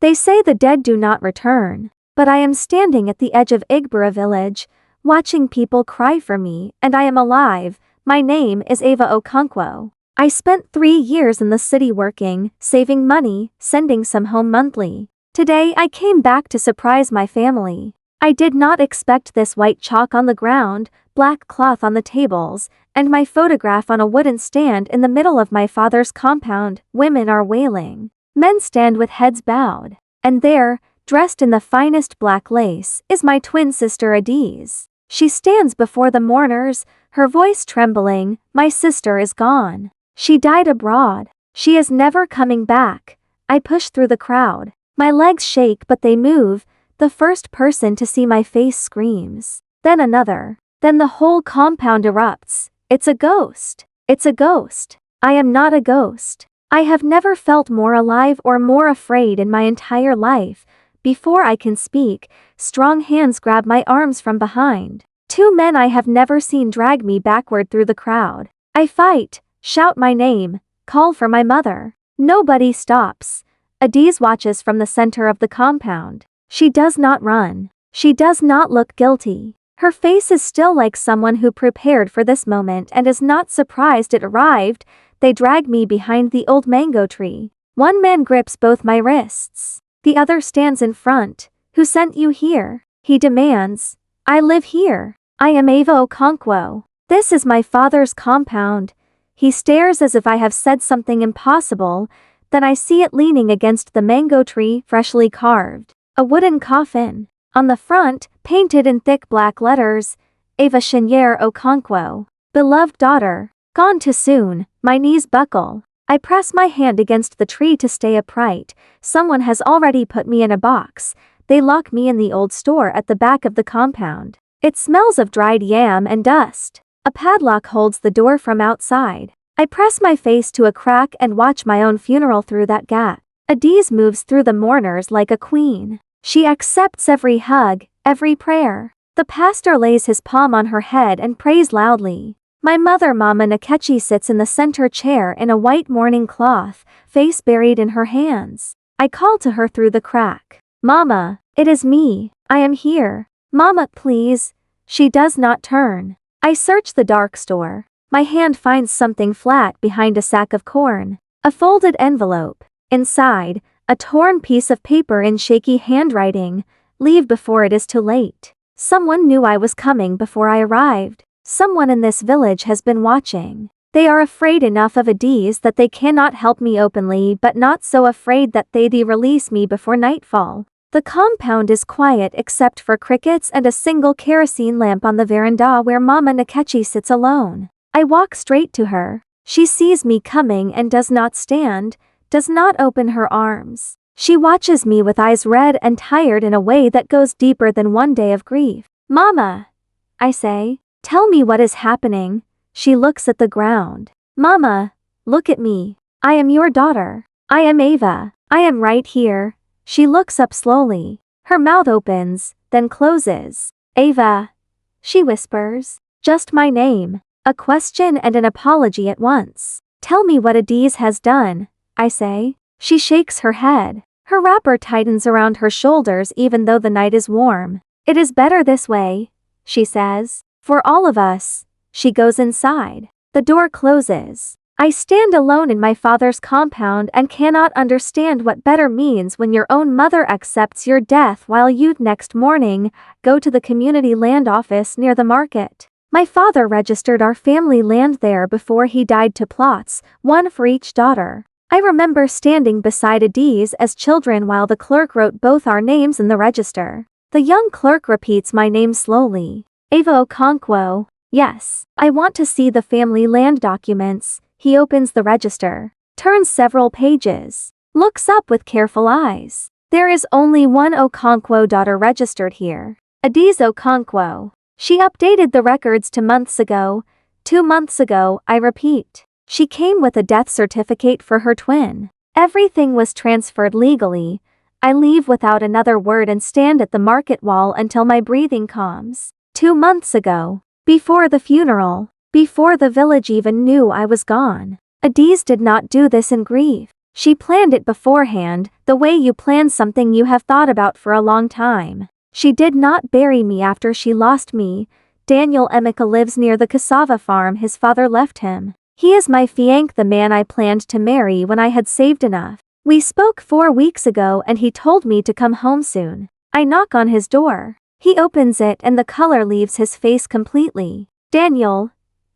They say the dead do not return, but I am standing at the edge of Igbura village, watching people cry for me, and I am alive. My name is Ava Okonkwo. I spent 3 years in the city working, saving money, sending some home monthly. Today I came back to surprise my family. I did not expect this: white chalk on the ground, black cloth on the tables, and my photograph on a wooden stand in the middle of my father's compound. Women are wailing. Men stand with heads bowed. And there, dressed in the finest black lace, is my twin sister Adiz. She stands before the mourners, her voice trembling. My sister is gone. She died abroad. She is never coming back. I push through the crowd. My legs shake but they move. The first person to see my face screams. Then another. Then the whole compound erupts. It's a ghost. It's a ghost. I am not a ghost. I have never felt more alive or more afraid in my entire life. Before I can speak, strong hands grab my arms from behind. 2 men I have never seen drag me backward through the crowd. I fight, shout my name, call for my mother. Nobody stops. Adiz watches from the center of the compound. She does not run. She does not look guilty. Her face is still like someone who prepared for this moment and is not surprised it arrived. They drag me behind the old mango tree. 1 man grips both my wrists. The other stands in front. Who sent you here? He demands. I live here. I am Ava Okonkwo. This is my father's compound. He stares as if I have said something impossible. Then I see it leaning against the mango tree, freshly carved. A wooden coffin. On the front, painted in thick black letters, Ava Shinyere Okonkwo. Beloved daughter. Gone too soon. My knees buckle. I press my hand against the tree to stay upright. Someone has already put me in a box. They lock me in the old store at the back of the compound. It smells of dried yam and dust. A padlock holds the door from outside. I press my face to a crack and watch my own funeral through that gap. Adiz moves through the mourners like a queen. She accepts every hug, every prayer. The pastor lays his palm on her head and prays loudly. My mother, Mama Nkechi, sits in the center chair in a white mourning cloth, face buried in her hands. I call to her through the crack. Mama, it is me. I am here. Mama, please. She does not turn. I search the dark store. My hand finds something flat behind a sack of corn. A folded envelope. Inside, a torn piece of paper in shaky handwriting. Leave before it is too late. Someone knew I was coming before I arrived. Someone in this village has been watching. They are afraid enough of Adiz that they cannot help me openly, but not so afraid that they release me before nightfall. The compound is quiet except for crickets and a single kerosene lamp on the veranda where Mama Nkechi sits alone. I walk straight to her. She sees me coming and does not stand, does not open her arms. She watches me with eyes red and tired in a way that goes deeper than one day of grief. Mama, I say. Tell me what is happening. She looks at the ground. Mama, look at me. I am your daughter. I am Ava. I am right here. She looks up slowly. Her mouth opens, then closes. Ava, she whispers. Just my name. A question and an apology at once. Tell me what Adiz has done, I say. She shakes her head. Her wrapper tightens around her shoulders even though the night is warm. It is better this way, she says. For all of us. She goes inside. The door closes. I stand alone in my father's compound and cannot understand what better means when your own mother accepts your death while you next morning go to the community land office near the market. My father registered our family land there before he died, 2 plots, 1 for each daughter. I remember standing beside Adiz as children while the clerk wrote both our names in the register. The young clerk repeats my name slowly. Ava Okonkwo. Yes, I want to see the family land documents. He opens the register, turns several pages, looks up with careful eyes. There is only 1 Okonkwo daughter registered here. Adiz Okonkwo. She updated the records 2 months ago. 2 months ago, I repeat. She came with a death certificate for her twin. Everything was transferred legally. I leave without another word and stand at the market wall until my breathing calms. 2 months ago. Before the funeral. Before the village even knew I was gone. Adiz did not do this in grief. She planned it beforehand, the way you plan something you have thought about for a long time. She did not bury me after she lost me. Daniel Emeka lives near the cassava farm his father left him. He is my fiancé, the man I planned to marry when I had saved enough. We spoke 4 weeks ago and he told me to come home soon. I knock on his door. He opens it and the color leaves his face completely. Daniel,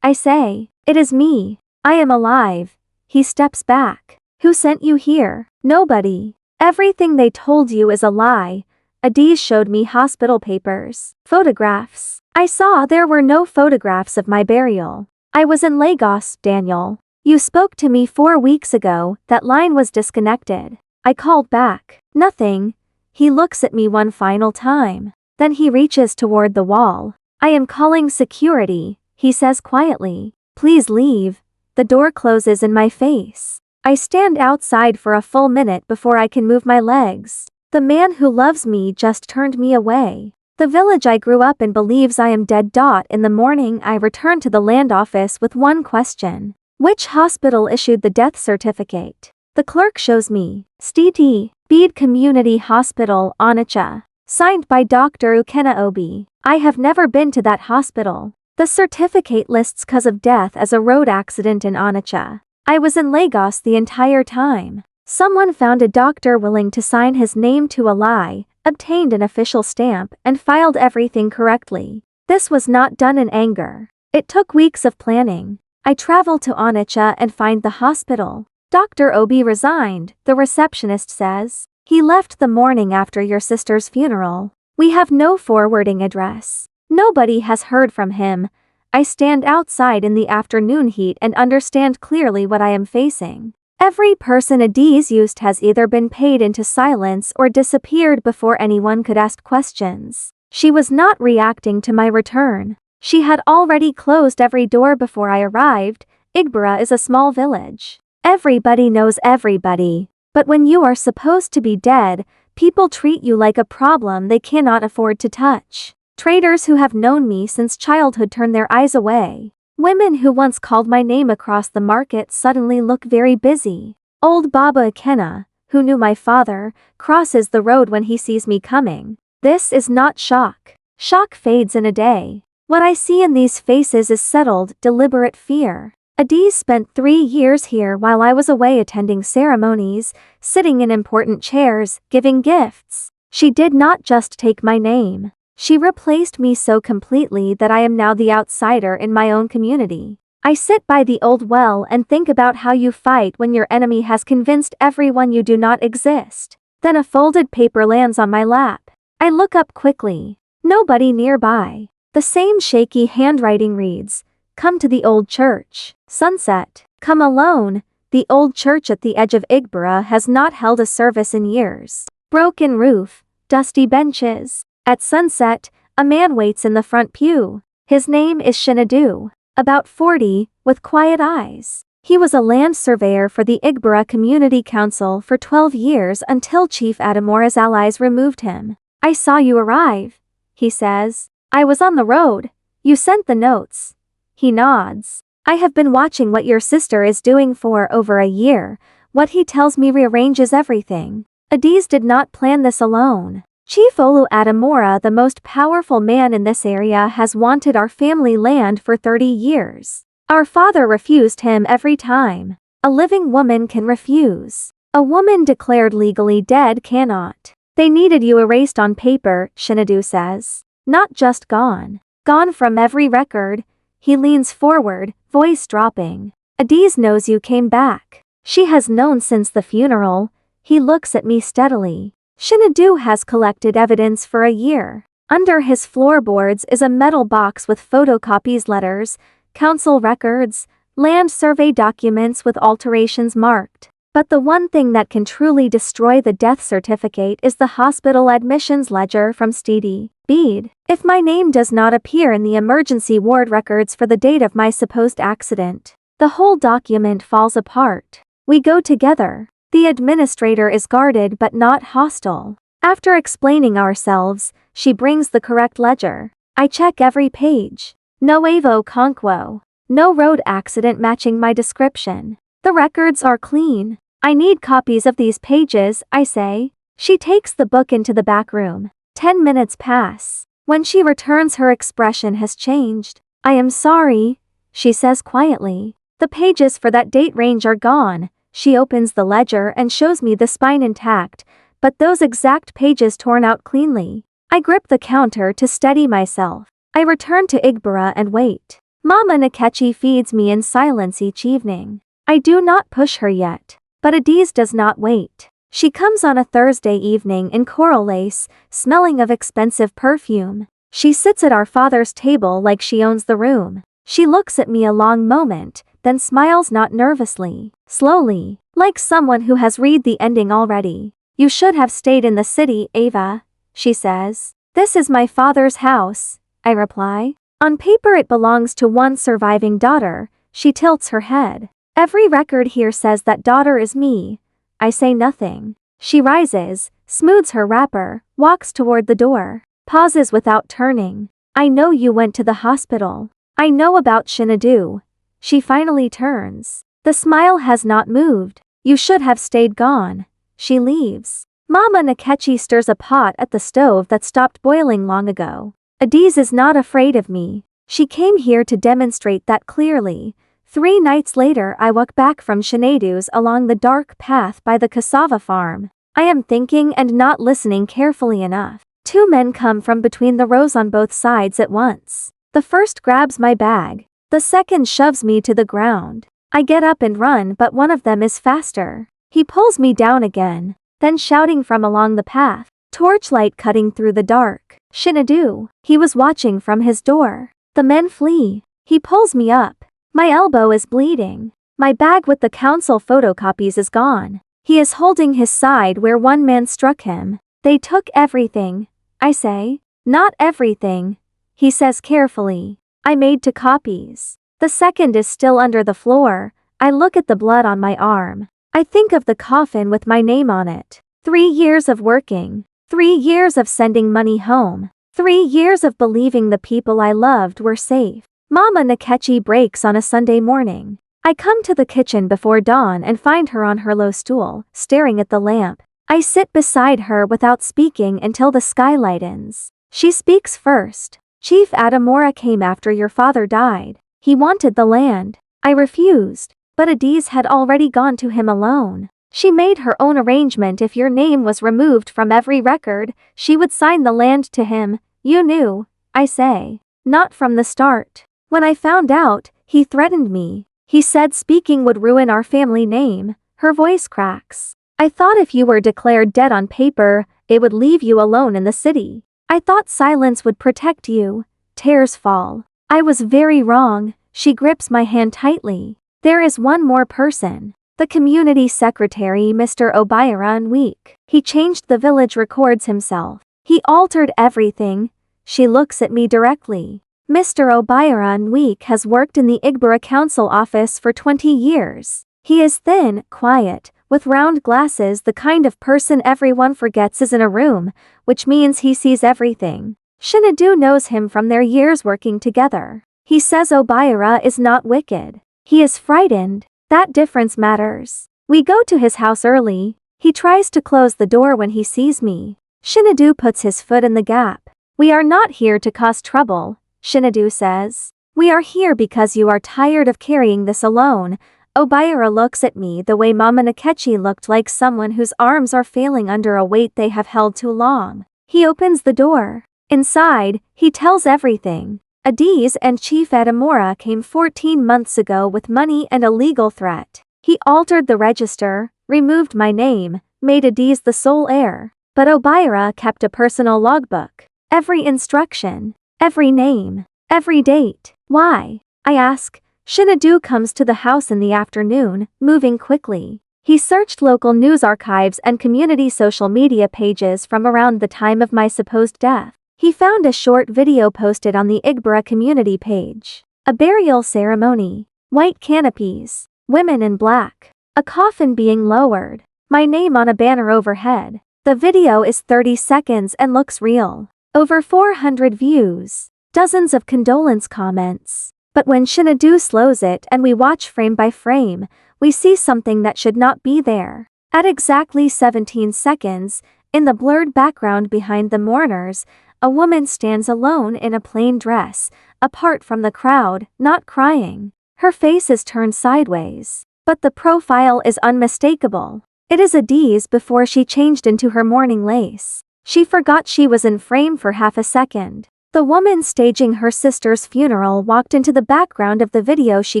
I say, it is me. I am alive. He steps back. Who sent you here? Nobody. Everything they told you is a lie. Adiz showed me hospital papers. Photographs. I saw there were no photographs of my burial. I was in Lagos, Daniel. You spoke to me 4 weeks ago, that line was disconnected. I called back. Nothing. He looks at me one final time. Then he reaches toward the wall. I am calling security, he says quietly. Please leave. The door closes in my face. I stand outside for a full minute before I can move my legs. The man who loves me just turned me away. The village I grew up in believes I am dead. In the morning I return to the land office with one question. Which hospital issued the death certificate? The clerk shows me. Stiti, Bede Community Hospital, Onitsha. Signed by Dr. Ukena Obi. I have never been to that hospital. The certificate lists cause of death as a road accident in Onitsha. I was in Lagos the entire time. Someone found a doctor willing to sign his name to a lie, obtained an official stamp, and filed everything correctly. This was not done in anger. It took weeks of planning. I travel to Onitsha and find the hospital. Dr. Obi resigned, the receptionist says. He left the morning after your sister's funeral. We have no forwarding address. Nobody has heard from him. I stand outside in the afternoon heat and understand clearly what I am facing. Every person Adiz used has either been paid into silence or disappeared before anyone could ask questions. She was not reacting to my return. She had already closed every door before I arrived. Igbira is a small village. Everybody knows everybody. But when you are supposed to be dead, people treat you like a problem they cannot afford to touch. Traders who have known me since childhood turn their eyes away. Women who once called my name across the market suddenly look very busy. Old Baba Ikena, who knew my father, crosses the road when he sees me coming. This is not shock. Shock fades in a day. What I see in these faces is settled, deliberate fear. Adiz spent 3 years here while I was away attending ceremonies, sitting in important chairs, giving gifts. She did not just take my name. She replaced me so completely that I am now the outsider in my own community. I sit by the old well and think about how you fight when your enemy has convinced everyone you do not exist. Then a folded paper lands on my lap. I look up quickly. Nobody nearby. The same shaky handwriting reads, "Come to the old church. Sunset. Come alone." The old church at the edge of Igbira has not held a service in years. Broken roof, dusty benches. At sunset, a man waits in the front pew. His name is Shinadu, about 40, with quiet eyes. He was a land surveyor for the Igbira Community Council for 12 years until Chief Adamora's allies removed him. "I saw you arrive," he says. "I was on the road. You sent the notes." He nods. "I have been watching what your sister is doing for over a year. What he tells me rearranges everything. Adiz did not plan this alone. Chief Olu Adamora, the most powerful man in this area, has wanted our family land for 30 years. Our father refused him every time. A living woman can refuse. A woman declared legally dead cannot. They needed you erased on paper," Shinadu says. "Not just gone. Gone from every record." He leans forward, voice dropping. "Adiz knows you came back. She has known since the funeral." He looks at me steadily. Shinadu has collected evidence for a year. Under his floorboards is a metal box with photocopies, letters, council records, land survey documents with alterations marked. But the one thing that can truly destroy the death certificate is the hospital admissions ledger from Stiti, Bede. If my name does not appear in the emergency ward records for the date of my supposed accident, the whole document falls apart. We go together. The administrator is guarded but not hostile. After explaining ourselves, she brings the correct ledger. I check every page. No Avo Okonkwo. No road accident matching my description. The records are clean. I need copies of these pages, I say. She takes the book into the back room. 10 minutes pass. When she returns, her expression has changed. I am sorry, she says quietly. The pages for that date range are gone. She opens the ledger and shows me the spine intact, but those exact pages torn out cleanly. I grip the counter to steady myself. I return to Igbara and wait. Mama Nkechi feeds me in silence each evening. I do not push her yet. But Adiz does not wait. She comes on a Thursday evening in coral lace, smelling of expensive perfume. She sits at our father's table like she owns the room. She looks at me a long moment, then smiles, not nervously, slowly, like someone who has read the ending already. You should have stayed in the city, Ava, she says. This is my father's house, I reply. On paper it belongs to one surviving daughter. She tilts her head. Every record here says that daughter is me. I say nothing. She rises, smooths her wrapper, walks toward the door, pauses without turning. I know you went to the hospital. I know about Shinadu. She finally turns. The smile has not moved. You should have stayed gone. She leaves. Mama Nkechi stirs a pot at the stove that stopped boiling long ago. Adiz is not afraid of me. She came here to demonstrate that clearly. 3 nights later I walk back from Shinadu's along the dark path by the cassava farm. I am thinking and not listening carefully enough. 2 men come from between the rows on both sides at once. The first grabs my bag. The second shoves me to the ground. I get up and run, but one of them is faster. He pulls me down again, then shouting from along the path, torchlight cutting through the dark. Shinadu. He was watching from his door. The men flee. He pulls me up. My elbow is bleeding. My bag with the council photocopies is gone. He is holding his side where one man struck him. They took everything, I say. Not everything, he says carefully. I made 2 copies. The second is still under the floor. I look at the blood on my arm. I think of the coffin with my name on it. 3 years of working. 3 years of sending money home. 3 years of believing the people I loved were safe. Mama Nkechi breaks on a Sunday morning. I come to the kitchen before dawn and find her on her low stool, staring at the lamp. I sit beside her without speaking until the sky lightens. She speaks first. Chief Adamora came after your father died. He wanted the land. I refused, but Adiz had already gone to him alone. She made her own arrangement. If your name was removed from every record, she would sign the land to him. You knew, I say. Not from the start. When I found out, he threatened me. He said speaking would ruin our family name. Her voice cracks. I thought if you were declared dead on paper, it would leave you alone in the city. I thought silence would protect you. Tears fall. I was very wrong. She grips my hand tightly. There is one more person. The community secretary, Mr. Obiara Week. He changed the village records himself. He altered everything. She looks at me directly. Mr. Obiara Week has worked in the Igbara Council office for 20 years. He is thin, quiet, with round glasses, the kind of person everyone forgets is in a room, which means he sees everything. Shinadu knows him from their years working together. He says Obiara is not wicked. He is frightened. That difference matters. We go to his house early. He tries to close the door when he sees me. Shinadu puts his foot in the gap. We are not here to cause trouble, Shinadu says. We are here because you are tired of carrying this alone. Obiara looks at me the way Mama Nkechi looked, like someone whose arms are failing under a weight they have held too long. He opens the door. Inside, he tells everything. Adiz and Chief Adamora came 14 months ago with money and a legal threat. He altered the register, removed my name, made Adiz the sole heir. But Obiara kept a personal logbook. Every instruction, every name, every date. Why? I ask. Shinadu comes to the house in the afternoon, moving quickly. He searched local news archives and community social media pages from around the time of my supposed death. He found a short video posted on the Igbara community page. A burial ceremony. White canopies. Women in black. A coffin being lowered. My name on a banner overhead. The video is 30 seconds and looks real. Over 400 views. Dozens of condolence comments. But when Shinadu slows it and we watch frame by frame, we see something that should not be there. At exactly 17 seconds, in the blurred background behind the mourners, a woman stands alone in a plain dress, apart from the crowd, not crying. Her face is turned sideways, but the profile is unmistakable. It is Adiz before she changed into her mourning lace. She forgot she was in frame for half a second. The woman staging her sister's funeral walked into the background of the video she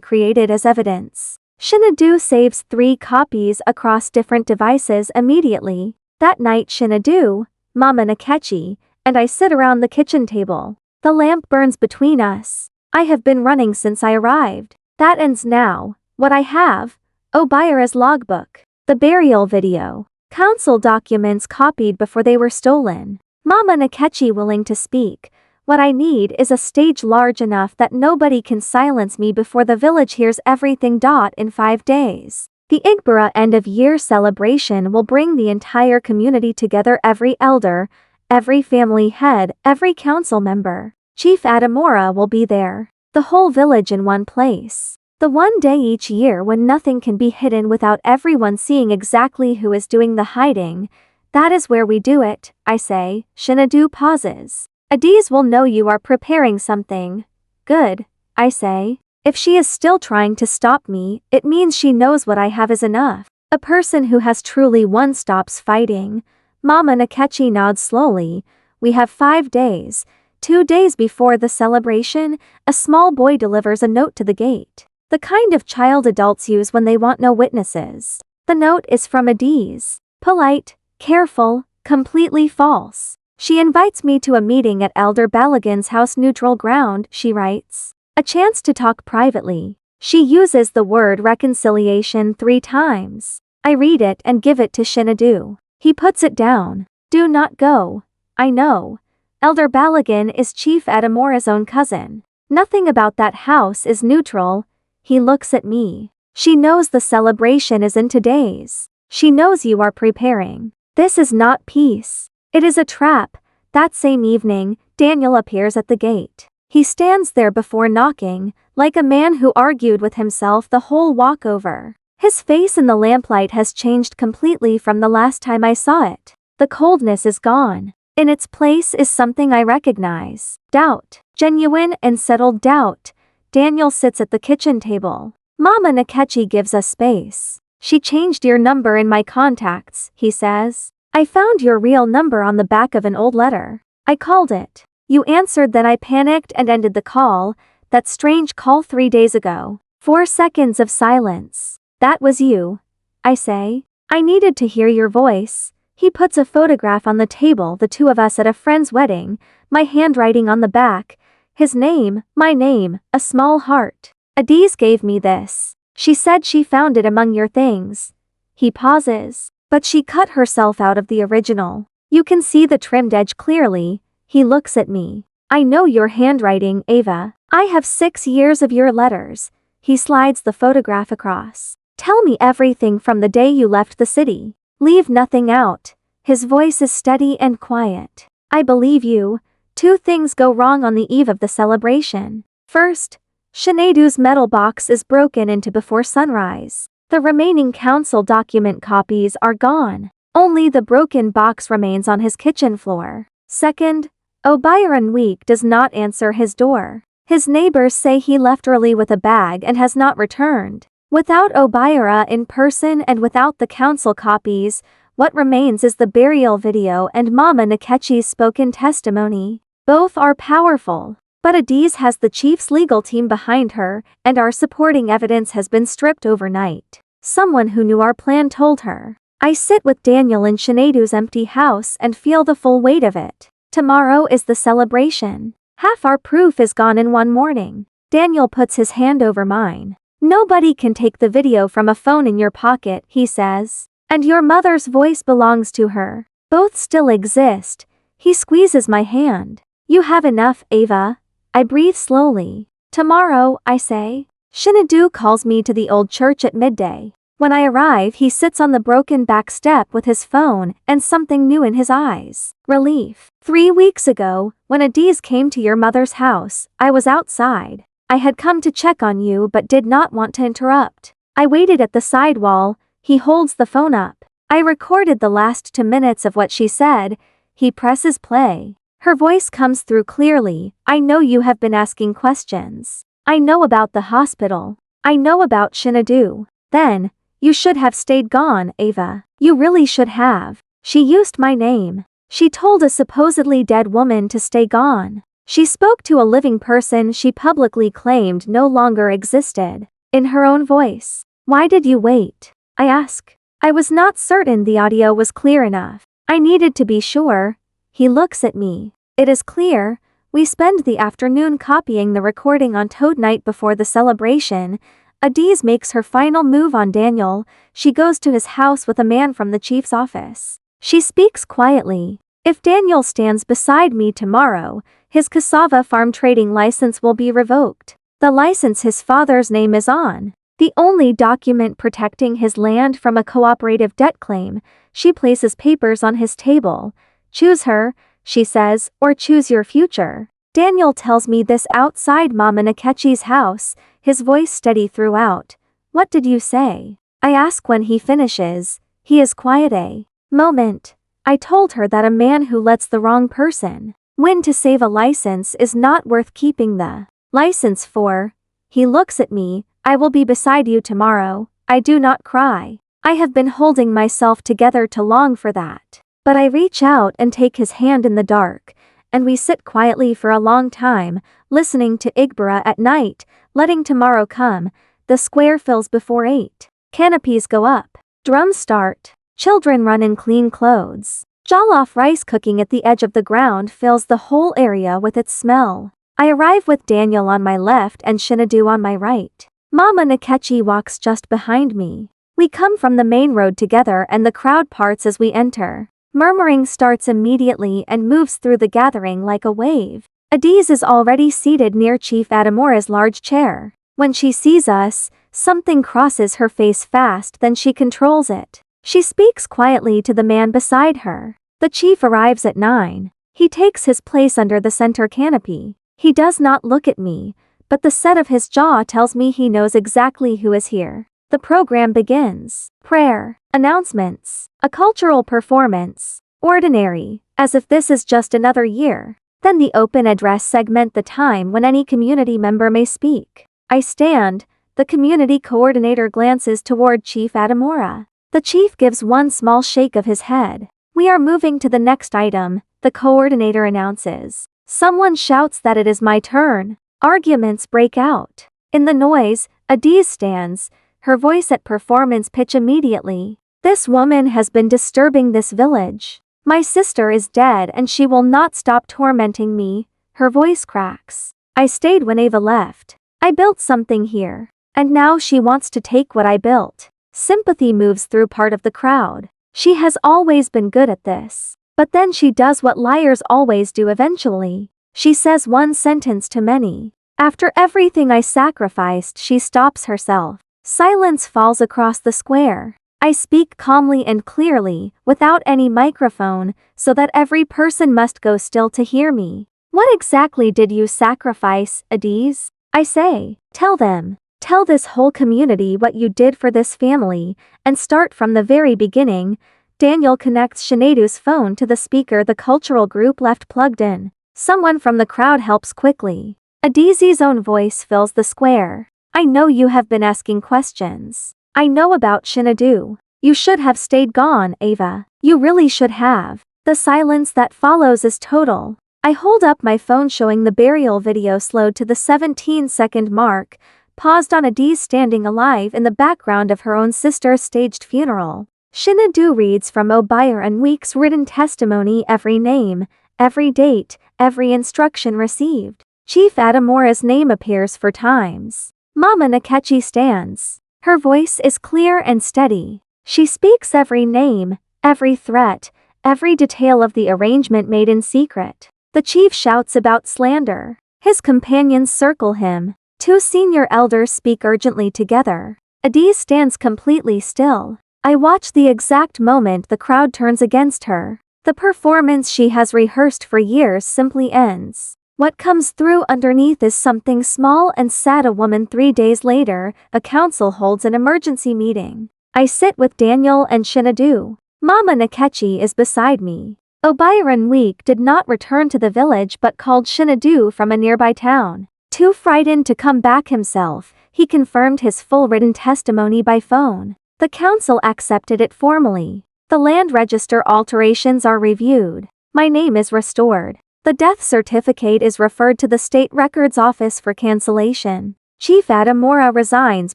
created as evidence. Shinadu saves 3 copies across different devices immediately. That night Shinadu, Mama Nakechi, and I sit around the kitchen table. The lamp burns between us. I have been running since I arrived. That ends now. What I have? Obira's logbook. The burial video. Council documents copied before they were stolen. Mama Nakechi willing to speak. What I need is a stage large enough that nobody can silence me before the village hears everything. In 5 days. The Igbara end-of-year celebration will bring the entire community together, every elder, every family head, every council member. Chief Adamora will be there. The whole village in one place. The one day each year when nothing can be hidden without everyone seeing exactly who is doing the hiding. That is where we do it, I say. Shinadu pauses. Adiz will know you are preparing something. Good, I say. If she is still trying to stop me, it means she knows what I have is enough. A person who has truly won stops fighting. Mama Nakechi nods slowly. We have 5 days. 2 days before the celebration, a small boy delivers a note to the gate. The kind of child adults use when they want no witnesses. The note is from Adiz. Polite, careful, completely false. She invites me to a meeting at Elder Balagan's house, neutral ground, she writes. A chance to talk privately. She uses the word reconciliation 3 times. I read it and give it to Shinadu. He puts it down. Do not go. I know. Elder Balagan is Chief Adamora's own cousin. Nothing about that house is neutral. He looks at me. She knows the celebration is in 2 days. She knows you are preparing. This is not peace. It is a trap. That same evening, Daniel appears at the gate. He stands there before knocking, like a man who argued with himself the whole walkover. His face in the lamplight has changed completely from the last time I saw it. The coldness is gone. In its place is something I recognize. Doubt. Genuine and settled doubt. Daniel sits at the kitchen table. Mama Nakechi gives us space. She changed your number in my contacts, he says. I found your real number on the back of an old letter. I called it. You answered, then I panicked and ended the call. That strange call 3 days ago. 4 seconds of silence. That was you. I say. I needed to hear your voice. He puts a photograph on the table, the 2 of us at a friend's wedding, my handwriting on the back. His name, my name, a small heart. Adiz gave me this. She said she found it among your things. He pauses. But she cut herself out of the original. You can see the trimmed edge clearly. He looks at me. I know your handwriting, Ava. I have 6 years of your letters. He slides the photograph across. Tell me everything from the day you left the city. Leave nothing out. His voice is steady and quiet. I believe you. 2 things go wrong on the eve of the celebration. First, Shinadu's metal box is broken into before sunrise. The remaining council document copies are gone. Only the broken box remains on his kitchen floor. Second, Obiran Week does not answer his door. His neighbors say he left early with a bag and has not returned. Without Obira in person and without the council copies, what remains is the burial video and Mama Nakechi's spoken testimony. Both are powerful. But Adiz has the chief's legal team behind her, and our supporting evidence has been stripped overnight. Someone who knew our plan told her. I sit with Daniel in Shinadu's empty house and feel the full weight of it. Tomorrow is the celebration. Half our proof is gone in one morning. Daniel puts his hand over mine. Nobody can take the video from a phone in your pocket, he says. And your mother's voice belongs to her. Both still exist. He squeezes my hand. You have enough, Ava. I breathe slowly. Tomorrow, I say. Shinadu calls me to the old church at midday. When I arrive, he sits on the broken back step with his phone and something new in his eyes. Relief. 3 weeks ago, when Adiz came to your mother's house, I was outside. I had come to check on you but did not want to interrupt. I waited at the side wall. He holds the phone up. I recorded the last 2 minutes of what she said. He presses play. Her voice comes through clearly. I know you have been asking questions. I know about the hospital. I know about Shinadu. Then, you should have stayed gone, Ava. You really should have. She used my name. She told a supposedly dead woman to stay gone. She spoke to a living person she publicly claimed no longer existed. In her own voice. Why did you wait? I ask. I was not certain the audio was clear enough. I needed to be sure. He looks at me. It is clear. We spend the afternoon copying the recording on Toad night before the celebration. Adiz makes her final move on Daniel. She goes to his house with a man from the chief's office. She speaks quietly. If Daniel stands beside me tomorrow, his cassava farm trading license will be revoked. The license his father's name is on. The only document protecting his land from a cooperative debt claim. She places papers on his table. Choose her, she says, or choose your future. Daniel tells me this outside Mama Nkechi's house, his voice steady throughout. What did you say? I ask when he finishes. He is quiet a moment. I told her that a man who lets the wrong person win to save a license is not worth keeping the license for. He looks at me. I will be beside you tomorrow. I do not cry. I have been holding myself together too long for that. But I reach out and take his hand in the dark, and we sit quietly for a long time, listening to Igbara at night, letting tomorrow come. The square fills before 8. Canopies go up. Drums start. Children run in clean clothes. Jollof rice cooking at the edge of the ground fills the whole area with its smell. I arrive with Daniel on my left and Shinadu on my right. Mama Nkechi walks just behind me. We come from the main road together and the crowd parts as we enter. Murmuring starts immediately and moves through the gathering like a wave. Adiz is already seated near Chief Adamura's large chair. When she sees us, something crosses her face fast, then she controls it. She speaks quietly to the man beside her. The chief arrives at 9. He takes his place under the center canopy. He does not look at me, but the set of his jaw tells me he knows exactly who is here. The program begins. Prayer, announcements, a cultural performance, ordinary, as if this is just another year. Then the open address segment, the time when any community member may speak. I stand. The community coordinator glances toward Chief Adamura. The chief gives one small shake of his head. We are moving to the next item, the coordinator announces. Someone shouts that it is my turn. Arguments break out. In the noise, Adiz stands, her voice at performance pitch immediately. This woman has been disturbing this village. My sister is dead and she will not stop tormenting me. Her voice cracks. I stayed when Ava left. I built something here. And now she wants to take what I built. Sympathy moves through part of the crowd. She has always been good at this. But then she does what liars always do eventually. She says one sentence too many. After everything I sacrificed, she stops herself. Silence falls across the square. I speak calmly and clearly, without any microphone, so that every person must go still to hear me. What exactly did you sacrifice, Adiz? I say. Tell them. Tell this whole community what you did for this family, and start from the very beginning. Daniel connects Shinadu's phone to the speaker the cultural group left plugged in. Someone from the crowd helps quickly. Adiz's own voice fills the square. I know you have been asking questions. I know about Shinadu. You should have stayed gone, Ava. You really should have. The silence that follows is total. I hold up my phone showing the burial video slowed to the 17-second mark, paused on Adiz standing alive in the background of her own sister's staged funeral. Shinadu reads from Obayer and Week's written testimony, every name, every date, every instruction received. Chief Adamura's name appears 4 times. Mama Nkechi stands. Her voice is clear and steady. She speaks every name, every threat, every detail of the arrangement made in secret. The chief shouts about slander. His companions circle him. 2 senior elders speak urgently together. Adiz stands completely still. I watch the exact moment the crowd turns against her. The performance she has rehearsed for years simply ends. What comes through underneath is something small and sad. A woman. 3 days later, a council holds an emergency meeting. I sit with Daniel and Shinadu. Mama Nakechi is beside me. Obyron Week did not return to the village but called Shinadu from a nearby town. Too frightened to come back himself, he confirmed his full written testimony by phone. The council accepted it formally. The land register alterations are reviewed. My name is restored. The death certificate is referred to the State Records Office for cancellation. Chief Adamora resigns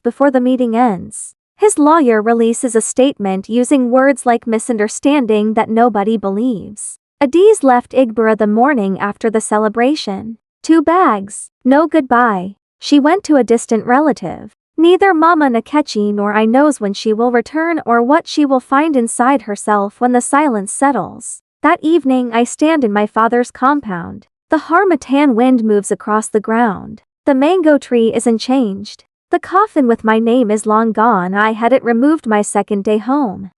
before the meeting ends. His lawyer releases a statement using words like misunderstanding that nobody believes. Adiz left Igbura the morning after the celebration. 2 bags. No goodbye. She went to a distant relative. Neither Mama Nakechi nor I knows when she will return or what she will find inside herself when the silence settles. That evening I stand in my father's compound. The harmattan wind moves across the ground. The mango tree isn't changed. The coffin with my name is long gone. I had it removed my second day home.